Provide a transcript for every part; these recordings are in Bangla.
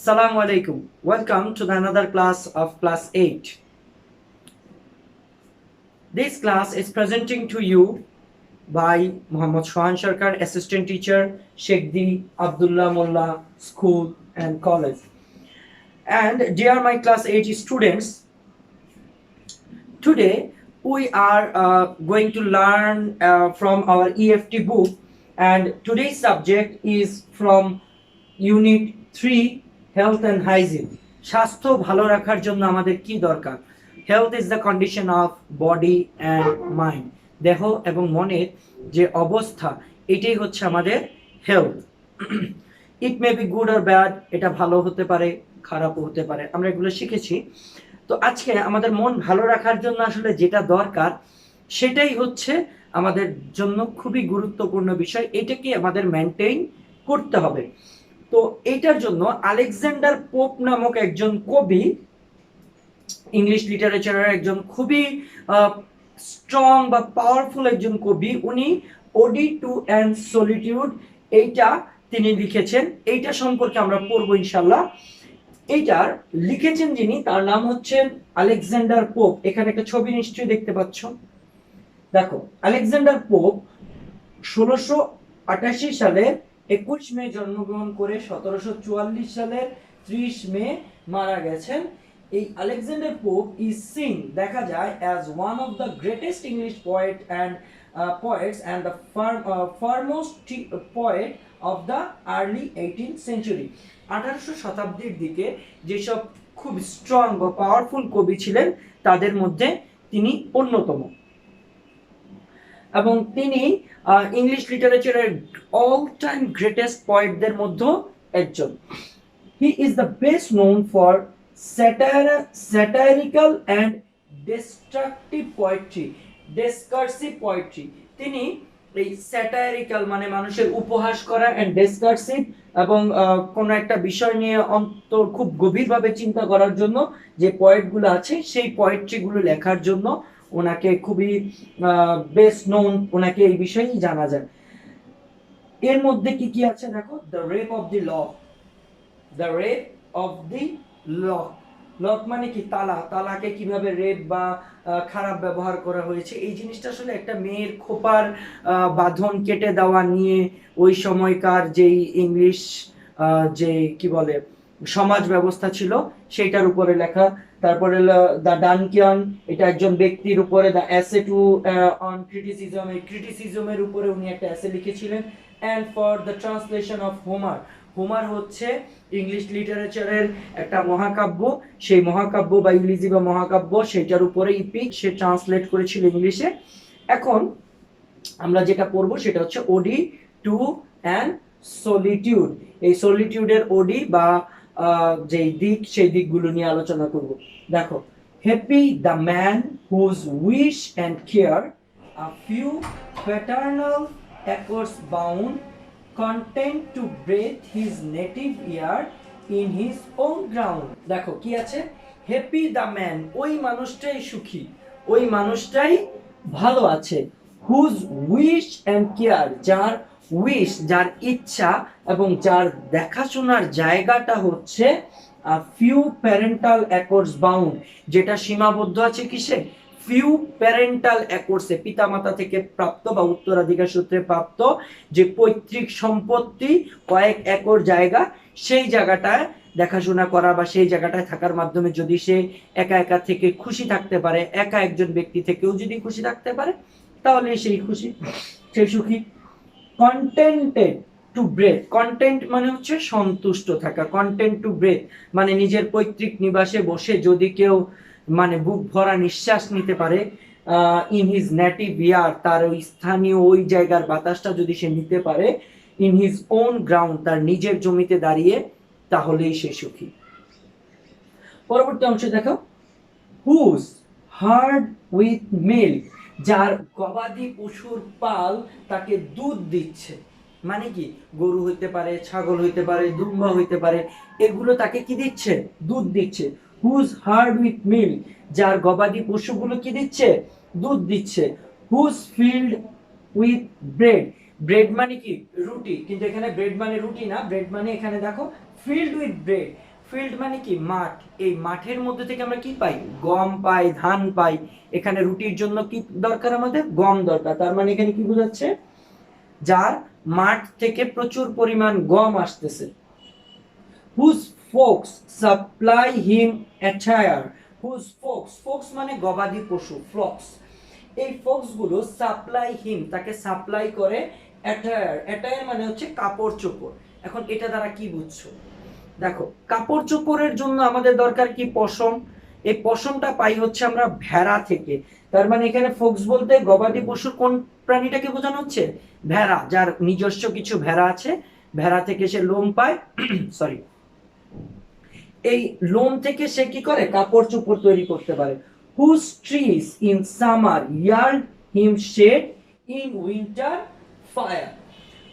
Assalamu alaikum. Welcome to the another class of class 8. This class is presenting to you by Muhammad Shohan Sharkar, assistant teacher, Sheikh D. Abdullah Mullah School and College. And dear my class 8 students, today we are going to learn from our EFT book, and today's subject is from Unit 3, health and hygiene. স্বাস্থ্য ভালো রাখার জন্য আমাদের কি দরকার? Health is the condition of body and mind. দেহ এবং মনের যে অবস্থা, এটাই হচ্ছে আমাদের health. It may be good or bad, এটা ভালো হতে পারে, খারাপও হতে পারে, আমরা এগুলো শিখেছি। তো আজকে আমাদের মন ভালো রাখার জন্য আসলে যেটা দরকার সেটাই হচ্ছে আমাদের জন্য খুবই গুরুত্বপূর্ণ বিষয়। এটাকে আমাদের মেনটেন করতে হবে। তো এইটার জন্য আলেকজান্ডার পোপ নামক একজন কবি, ইংলিশ লিটারেচারের একজন খুবই স্ট্রং বা পাওয়ারফুল একজন কবি, উনি ওডি টু অ্যান সলিটিউড এইটা তিনি লিখেছেন। এইটা সম্পর্কে আমরা পড়বো ইনশাল্লাহ। এইটার লিখেছেন যিনি, তার নাম হচ্ছেন আলেকজান্ডার পোপ। এখানে একটা ছবি নিশ্চয়ই দেখতে পাচ্ছ। দেখো, আলেকজান্ডার পোপ 1688 সালে 21 মে জন্মগ্রহণ করে 1744 সালের 30 মে মারা গেছেন। এই আলেকজান্ডার পোপ ইজ সিন, দেখা যায়, as one of the greatest English poets and the foremost poet of the early 18th century। 1800 শতাব্দীর দিকে যেসব খুব স্ট্রং বা পাওয়ারফুল কবি ছিলেন তাদের মধ্যে তিনি অন্যতম, এবং তিনি ইংলিশ লিটারেচারের অল টাইম গ্রেটেস্ট পোয়েটদের মধ্যে একজন। He is the best known for satirical and destructive poetry, discursive poetry. তিনি এই স্যাটারিক্যাল মানে মানুষের উপহাস করা, অ্যান্ড ডিসকার্সিভ এবং কোন একটা বিষয় নিয়ে খুব গভীরভাবে চিন্তা করার জন্য যে পোয়েটগুলো আছে, সেই পোয়েট্রিগুলো লেখার জন্য ওনাকে খুবই বেস্ট নোন, ওনাকে এই বিষয়েই জানা যায়। এর মধ্যে কি কি আছে দেখো, the rape of the lock. The rape of the lock, lock মানে কি? তালা। তালাকে কিভাবে রেপ বা খারাপ ব্যবহার করা হয়েছে, এই জিনিসটা আসলে একটা মেয়ের খোপার বাঁধন কেটে দেওয়া নিয়ে ওই সময়কার যেই ইংলিশ যে কি বলে সমাজ ব্যবস্থা ছিল সেইটার উপরে লেখা। তারপরে দ্য ডানকিয়ান, এটা একজন ব্যক্তির উপরে। The essay to on criticism, এই ক্রিটিসিজমের উপরে উনি একটা অ্যাসে লিখেছিলেন। And for the translation of Homer, Homer হচ্ছে ইংলিশ লিটারেচারের একটা মহাকাব্য, সেই মহাকাব্য বা ইংরেজি বা মহাকাব্য, সেটার উপরে ইপিক সে ট্রান্সলেট করেছিল ইংলিশে। এখন আমরা যেটা পড়বো সেটা হচ্ছে ওডি টু অ্যান সলিটিউড। এই সলিটিউডের ওডি বা যেই দিক, সেই দিকগুলো নিয়ে আলোচনা করব। দেখো, happy the man whose wish and care a few paternal acres bound, content to breathe his native air in his own ground। দেখো কি আছে, হ্যাপি দ্য ম্যান, ওই মানুষটাই সুখী, ওই মানুষটাই ভালো আছে। হুজ উইশ অ্যান্ড কেয়ার, যার উইশ, যার ইচ্ছা এবং যার দেখাশোনার জায়গাটা হচ্ছে ফিউ প্যারেন্টাল অ্যাকর্ডস বাউন্ড, যেটা সীমাবদ্ধ আছে কিসে? ফিউ প্যারেন্টাল অ্যাকর্ডসে, পিতামাতা থেকে প্রাপ্ত বা উত্তরাধিকার সূত্রে প্রাপ্ত যে পৈতৃক সম্পত্তি, কয়েক একর জায়গা, সেই জায়গাটায় দেখাশোনা করা বা সেই জায়গাটায় থাকার মাধ্যমে যদি সে একা একা থেকে খুশি থাকতে পারে, একা একজন ব্যক্তি থেকেও যদি খুশি থাকতে পারে, তাহলে সেই খুশি, সেই সুখী। কন্টেন্টেড টু ব্রেথ, কন্টেন্ট মানে হচ্ছে সন্তুষ্ট থাকা। কন্টেন্ট টু ব্রেথ মানে নিজের পৈতৃক নিবাসে বসে যদি কেউ মানে বুক ভরা নিঃশ্বাস নিতে পারে, ইন হিজ নেটিভ ইয়ার, তার ওই স্থানীয় ওই জায়গার বাতাসটা যদি সে নিতে পারে, ইন হিজ ওন গ্রাউন্ড, তার নিজের জমিতে দাঁড়িয়ে, তাহলেই সে সুখী। পরবর্তী অংশ দেখো, হুজ হার্ড উইথ মিল্ক, যার গবাদি পশুর পাল তাকে দুধ দিচ্ছে। মানে কি? গরু হইতে পারে, ছাগল হইতে পারে, দুম্বা হইতে পারে, এগুলো তাকে কি দিচ্ছে? দুধ দিচ্ছে। হুজ হার্ড উইথ মিল্ক, যার গবাদি পশুগুলো কি দিচ্ছে? দুধ দিচ্ছে। Whose field with bread, bread মানে কি? রুটি, কিন্তু এখানে ব্রেড মানে রুটি না, ব্রেড মানে এখানে দেখো ফিল্ড উইথ ব্রেড, ফিল্ড মানে কি মাঠ, এই মাঠের মধ্যে থেকে আমরা কি পাই, গম পাই, ধান পাই। এখানে রুটির জন্য কি দরকার, আমাদের গম দরকার। তার মানে এখানে কি বোঝাচ্ছে, যার মাঠ থেকে প্রচুর পরিমাণ গম আসতেছে। whose folks supply him attire, whose folks মানে গবাদি পশু, flocks, এই ফক্স গুলো সাপ্লাই হিম, তাকে সাপ্লাই করে অ্যাটায়ার মানে হচ্ছে কাপড় চোপড়। এখন এটা দ্বারা কি বুঝছো, দেখো কাপড় চোপড়ের জন্য আমাদের দরকার কি, পশম। এই পশমটা পাই হচ্ছে আমরা ভেড়া থেকে। তার মানে এখানে ফক্স বলতে গবাদি পশুর কোন প্রাণীটাকে বোঝানো হচ্ছে, ভেড়া, যার নিজস্ব কিছু ভেড়া আছে, ভেড়া থেকে সে লোম পায় সরি, এই লোম থেকে সে কি করে, কাপড় চোপড় তৈরি করতে পারে। whose trees in summer yield him shade in winter fire,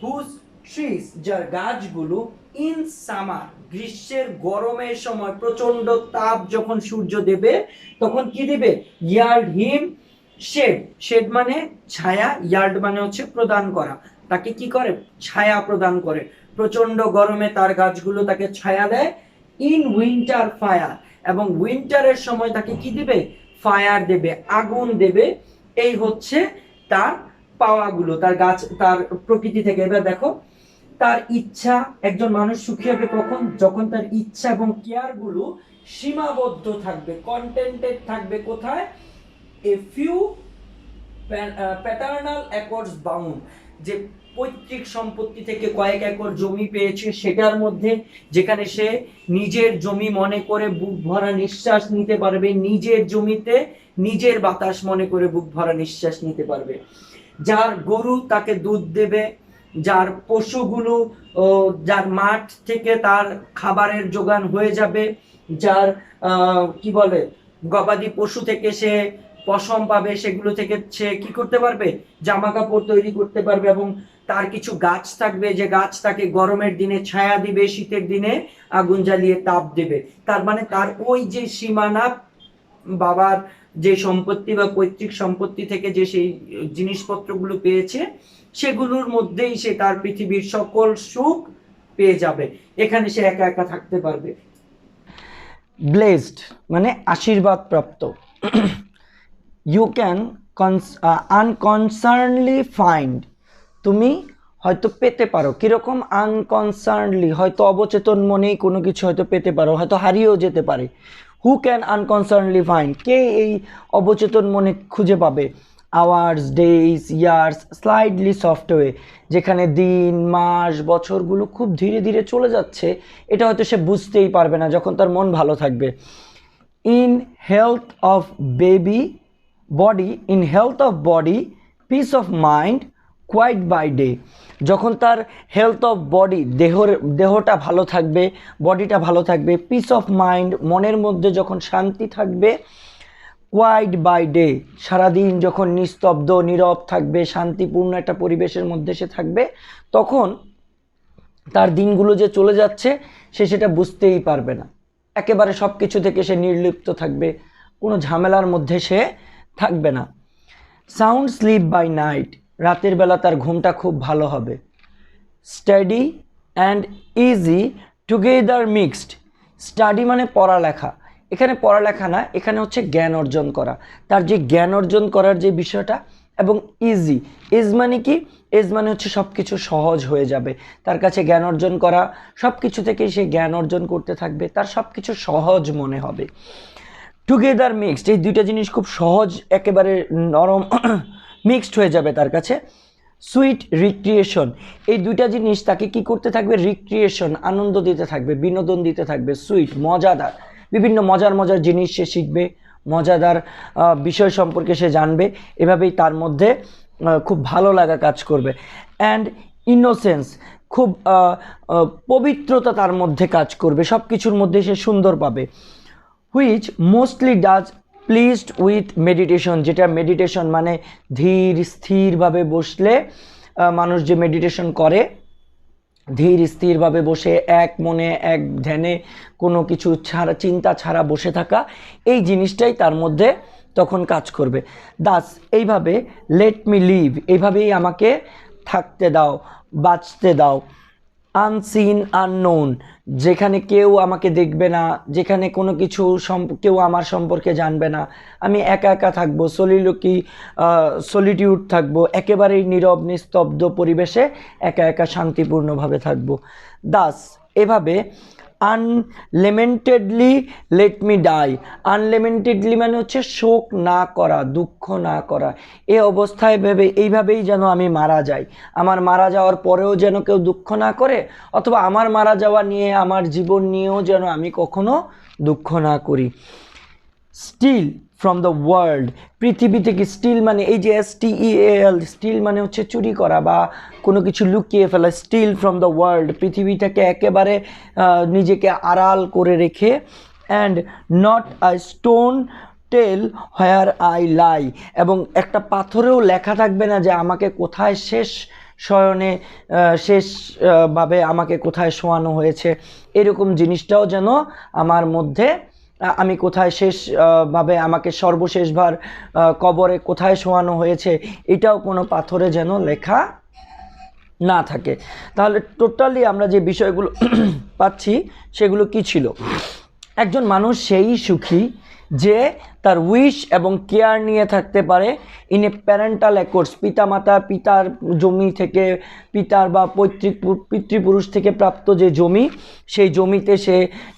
whose trees, যার গাছগুলো, in summer, গ্রীষ্মের গরমের সময় প্রচন্ড তাপ যখন সূর্য দেবে তখন কি দিবে, yield him shade, shade মানে ছায়া, yield মানে হচ্ছে প্রদান করা, তাকে কি করে, ছায়া প্রদান করে। প্রচন্ড গরমে তার গাছগুলো তাকে ছায়া দেয়। ইন উইন্টার ফায়ার, এবং উইন্টারের সময় তাকে কি দিবে, ফায়ার দেবে, আগুন দেবে। এই হচ্ছে তার পাওয়াগুলো, তার গাছ, তার প্রকৃতি থেকে। এবার দেখো, তার ইচ্ছা, একজন মানুষ সুখী হবে কখন, যখন তার ইচ্ছা এবং কেয়ার গুলো সীমাবদ্ধ থাকবে, কন্টেন্টেড থাকবে কোথায়, a few paternal accords bound, যে পৈতৃক সম্পত্তি থেকে কয়েক একর জমি পেয়েছে সেটার মধ্যে, যেখানে সে নিজের জমি মনে করে বুক ভরা নিঃশ্বাস নিতে পারবে, নিজের জমিতে নিজের বাতাস মনে করে বুক ভরা নিঃশ্বাস নিতে পারবে। যার গরু তাকে দুধ দেবে, যার পশুগুলো, যার মাঠ থেকে তার খাবারের যোগান হয়ে যাবে, যার কি বলে, গবাদি পশু থেকে সে পশম পাবে, সেগুলো থেকে সে কি করতে পারবে, জামা কাপড় তৈরি করতে পারবে। এবং তার কিছু গাছ থাকবে, যে গাছ তাকে গরমের দিনে ছায়া দিবে, শীতের দিনে আগুন জ্বালিয়ে তাপ দেবে। তার মানে তার ওই যে সীমানা, বাবার যে সম্পত্তি বা পৈতৃক সম্পত্তি থেকে যে সেই জিনিসপত্রগুলো পেয়েছে, সেগুলোর মধ্যেই সে তার পৃথিবীর সকল সুখ পেয়ে যাবে, এখানে সে একা একা থাকতে পারবে। ব্লেসড মানে আশীর্বাদ প্রাপ্ত। ইউ ক্যান আনকনসার্নলি ফাইন্ড, তুমি হয়তো পেতে পারো, কিরকম, আনকনসার্নলি, হয়তো অবচেতন মনেই কোনো কিছু হয়তো পেতে পারো, হয়তো হারিয়েও যেতে পারে। হু ক্যান আনকনসার্নলি ফাইন্ড, কে এই অবচেতন মনে খুঁজে পাবে। আওয়ার্স, ডেইজ, ইয়ার্স স্লাইডলি সফটওয়ে, যেখানে দিন, মাস, বছরগুলো খুব ধীরে ধীরে চলে যাচ্ছে, এটা হয়তো সে বুঝতেই পারবে না যখন তার মন ভালো থাকবে। In health of baby body, in health of body, peace of mind, quiet by day, যখন তার হেলথ অফ বডি, দেহটা ভালো থাকবে, বডিটা ভালো থাকবে, পিস অফ মাইন্ড, মনের মধ্যে যখন শান্তি থাকবে, কোয়াইট বাই ডে, সারাদিন যখন নিস্তব্ধ নীরব থাকবে, শান্তিপূর্ণ একটা পরিবেশের মধ্যে সে থাকবে, তখন তার দিনগুলো যে চলে যাচ্ছে সে সেটা বুঝতেই পারবে না, একেবারে সব কিছু থেকে সে নির্লিপ্ত থাকবে, কোনো ঝামেলার মধ্যে সে থাকবে না। সাউন্ড স্লিপ বাই নাইট, রাতের বেলা তার ঘুমটা খুব ভালো হবে। Study and easy together mixed, study মানে পড়ালেখা, এখানে পড়ালেখা না, এখানে হচ্ছে জ্ঞান অর্জন করা, তার যে জ্ঞান অর্জন করার যে বিষয়টা, এবং ইজি, ইজ মানে কি, ইজ মানে হচ্ছে সব কিছু সহজ হয়ে যাবে তার কাছে, জ্ঞান অর্জন করা, সব কিছু থেকেই সে জ্ঞান অর্জন করতে থাকবে, তার সব কিছু সহজ মনে হবে। টুগেদার মিক্সড, এই দুইটা জিনিস খুব সহজ, একেবারে নরম মিক্সড হয়ে যাবে তার কাছে। সুইট রিক্রিয়েশন, এই দুইটা জিনিস তাকে কি করতে থাকবে, রিক্রিয়েশন, আনন্দ দিতে থাকবে, বিনোদন দিতে থাকবে। সুইট মজাদার, বিভিন্ন মজার মজার জিনিস সে শিখবে, মজাদার বিষয় সম্পর্কে সে জানবে, এভাবেই তার মধ্যে খুব ভালো লাগা কাজ করবে। অ্যান্ড ইনোসেন্স, খুব পবিত্রতা তার মধ্যে কাজ করবে, সব কিছুর মধ্যে সে সুন্দর পাবে। Which mostly does pleased with meditation, যেটা মেডিটেশন মানে ধীর স্থিরভাবে বসলে মানুষ যে মেডিটেশন করে, ধীর স্থিরভাবে বসে এক মনে এক ধ্যানে কোনো কিছু ছাড়া, চিন্তা ছাড়া বসে থাকা, এই জিনিসটাই তার মধ্যে তখন কাজ করবে। দাস, এইভাবে, লেট মি লিভ, এইভাবেই আমাকে থাকতে দাও, বাঁচতে দাও। আনসিন আননোন, যেখানে কেউ আমাকে দেখবে না, যেখানে কোনো কিছু কেউ আমার সম্পর্কে জানবে না, আমি একা একা থাকবো, সলিটিউড থাকবো, একেবারেই নীরব নিস্তব্ধ পরিবেশে একা একা শান্তিপূর্ণভাবে থাকবো। দাস, এভাবে আনলিমিটেডলি লেট মি ডাই, আনলিমিটেডলি মানে হচ্ছে শোক না করা, দুঃখ না করা, এই অবস্থায় ভেবে এইভাবেই যেন আমি মারা যাই, আমার মারা যাওয়ার পরেও যেন কেউ দুঃখ না করে, অথবা আমার মারা যাওয়া নিয়ে আমার জীবন নিয়েও যেন আমি কখনো দুঃখ না করি। স্টিল ফ্রম দ্য ওয়ার্ল্ড, পৃথিবী থেকে, স্টিল মানে এই যে STEAL, স্টিল মানে হচ্ছে চুরি করা বা কোনো কিছু লুকিয়ে ফেলা, স্টিল ফ্রম দ্য ওয়ার্ল্ড, পৃথিবী থেকে একেবারে নিজেকে আড়াল করে রেখে, and not a stone tell where I lie, এবং একটা পাথরেও লেখা থাকবে না যে আমাকে কোথায় শেষ শয়নে শেষভাবে আমাকে কোথায় শোয়ানো হয়েছে, এরকম জিনিসটাও যেন আমার মধ্যে, আমি কোথায় শেষভাবে আমাকে সর্বশেষবার কবরে কোথায় শোয়ানো হয়েছে, এটাও কোনো পাথরে যেন লেখা না থাকে। তাহলে টোটালি আমরা যে বিষয়গুলো পাচ্ছি সেগুলো কি ছিল? একজন মানুষ সেই সুখী যে তার উইশ এবং কেয়ার নিয়ে থাকতে পারে ইন এ প্যারেন্টাল অ্যাকর্ডস, পিতার জমি থেকে, পিতার বা পিতৃপুরুষ থেকে প্রাপ্ত যে জমি, সেই জমিতে সে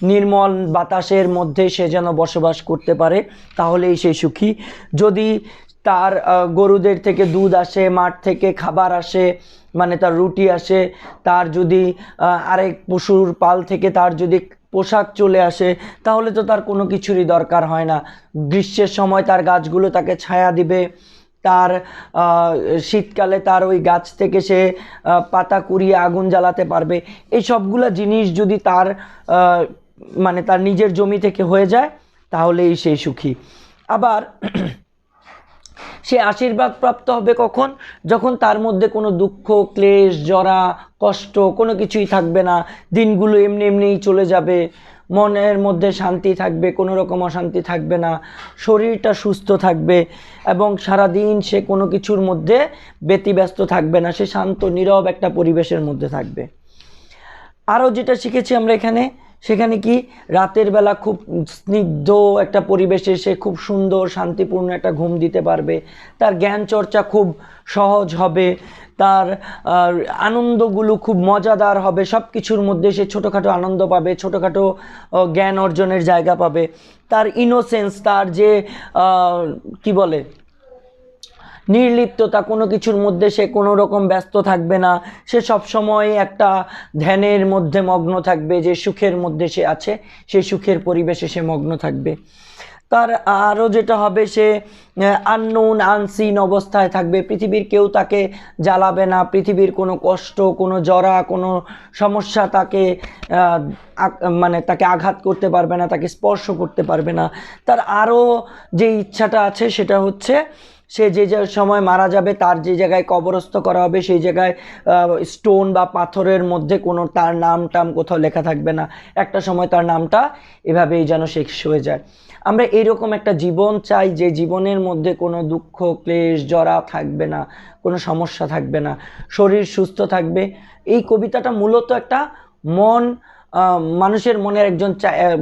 নির্মল বাতাসের মধ্যে সে যেন বসবাস করতে পারে, তাহলেই সে সুখী। যদি তার গরুদের থেকে দুধ আসে, মাঠ থেকে খাবার আসে, মানে তার রুটি আসে, তার যদি আরেক পশুর পাল থেকে তার যদি পোশাক চলে আসে, তাহলে তো তার কোনো কিছুরই দরকার হয় না। গ্রীষ্মের সময় তার গাছগুলো তাকে ছায়া দিবে, তার শীতকালে তার ওই গাছ থেকে সে পাতা কুড়িয়ে আগুন জ্বালাতে পারবে। এই সবগুলো জিনিস যদি তার মানে তার নিজের জমি থেকে হয়ে যায়, তাহলেই সে সুখী। আবার সে আশীর্বাদ প্রাপ্ত হবে কখন? যখন তার মধ্যে কোনো দুঃখ, ক্লেশ, জরা, কষ্ট কোনো কিছুই থাকবে না, দিনগুলো এমনি এমনিই চলে যাবে, মনের মধ্যে শান্তি থাকবে, কোনো রকম অশান্তি থাকবে না, শরীরটা সুস্থ থাকবে, এবং সারাদিন সে কোনো কিছুর মধ্যে ব্যতিব্যস্ত থাকবে না, সে শান্ত নীরব একটা পরিবেশের মধ্যে থাকবে। আরও যেটা শিখেছি আমরা এখানে, সেখানে কি রাতের বেলা খুব স্নিগ্ধ একটা পরিবেশে সে খুব সুন্দর শান্তিপূর্ণ একটা ঘুম দিতে পারবে, তার জ্ঞান চর্চা খুব সহজ হবে, তার আনন্দগুলো খুব মজাদার হবে, সব কিছুর মধ্যে সে ছোটোখাটো আনন্দ পাবে, ছোটোখাটো জ্ঞান অর্জনের জায়গা পাবে, তার ইনোসেন্স, তার যে কি বলে নির্লিপ্ততা, কোনো কিছুর মধ্যে সে কোনো রকম ব্যস্ত থাকবে না, সে সবসময় একটা ধ্যানের মধ্যে মগ্ন থাকবে, যে সুখের মধ্যে সে আছে সেই সুখের পরিবেশে সে মগ্ন থাকবে। তার আরও যেটা হবে, সে আননোন আনসিন অবস্থায় থাকবে, পৃথিবীর কেউ তাকে জ্বালাবে না, পৃথিবীর কোনো কষ্ট, কোনো জরা, কোনো সমস্যা তাকে মানে তাকে আঘাত করতে পারবে না, তাকে স্পর্শ করতে পারবে না। তার আরও যে ইচ্ছাটা আছে সেটা হচ্ছে, সে যে সময় মারা যাবে তার যে জায়গায় কবরস্থ করা হবে সেই জায়গায় স্টোন বা পাথরের মধ্যে কোনো তার নাম টাম কোথাও লেখা থাকবে না, একটা সময় তার নামটা এভাবেই যেন শেষ হয়ে যায়। আমরা এইরকম একটা জীবন চাই যে জীবনের মধ্যে কোনো দুঃখ, ক্লেশ, জরা থাকবে না, কোনো সমস্যা থাকবে না, শরীর সুস্থ থাকবে। এই কবিতাটা মূলত একটা মানুষের মনের একজন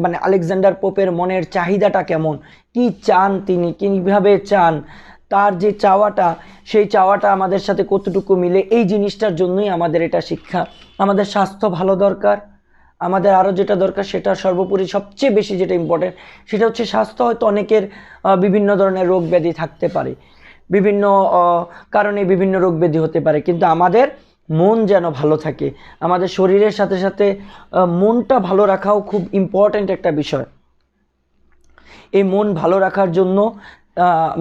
মানে আলেকজান্ডার পোপের মনের চাহিদাটা কেমন, কি চান তিনি, কীভাবে চান, তার যে চাওয়াটা, সেই চাওয়াটা আমাদের সাথে কতটুকু মিলে, এই জিনিসটার জন্যই আমাদের এটা শিক্ষা। আমাদের স্বাস্থ্য ভালো দরকার, আমাদের আরও যেটা দরকার সেটা সর্বোপরি সবচেয়ে বেশি যেটা ইম্পর্টেন্ট সেটা হচ্ছে স্বাস্থ্য। হয়তো অনেকের বিভিন্ন ধরনের রোগ ব্যাধি থাকতে পারে, বিভিন্ন কারণে বিভিন্ন রোগ ব্যাধি হতে পারে, কিন্তু আমাদের মন যেন ভালো থাকে, আমাদের শরীরের সাথে সাথে মনটা ভালো রাখাও খুব ইম্পর্টেন্ট একটা বিষয়। এই মন ভালো রাখার জন্য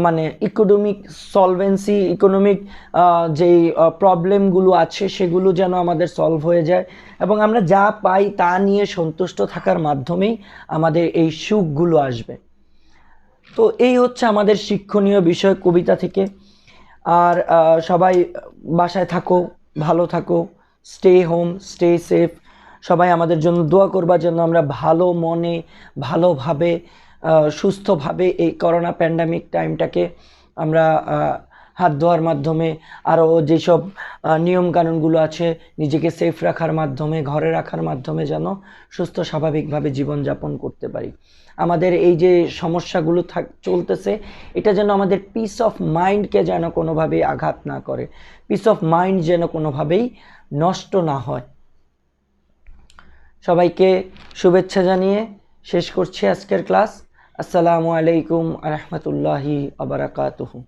মানে ইকোনমিক সলভেন্সি, ইকোনমিক যেই প্রবলেমগুলো আছে সেগুলো যেন আমাদের সলভ হয়ে যায়, এবং আমরা যা পাই তা নিয়ে সন্তুষ্ট থাকার মাধ্যমেই আমাদের এই সুখগুলো আসবে। তো এই হচ্ছে আমাদের শিক্ষণীয় বিষয় কবিতা থেকে। আর সবাই বাসায় থাকো, ভালো থাকো, স্টে হোম, স্টে সেফ। সবাই আমাদের জন্য দোয়া করবার জন্য, আমরা ভালো মনে, ভালোভাবে, সুস্থভাবে এই করোনা প্যান্ডামিক টাইমটাকে আমরা হাত ধোয়ার মাধ্যমে, আরও যেসব নিয়মকানুনগুলো আছে নিজেকে সেফ রাখার মাধ্যমে, ঘরে রাখার মাধ্যমে যেন সুস্থ স্বাভাবিকভাবে জীবনযাপন করতে পারি। আমাদের এই যে সমস্যাগুলো চলতেছে, এটা যেন আমাদের পিস অফ মাইন্ডকে যেন কোনোভাবেই আঘাত না করে, পিস অফ মাইন্ড যেন কোনোভাবেই নষ্ট না হয়। সবাইকে শুভেচ্ছা জানিয়ে শেষ করছি আজকের ক্লাস। আসসালামু আলাইকুম আ রহমতুল্লাহি আ বারাকাতুহু।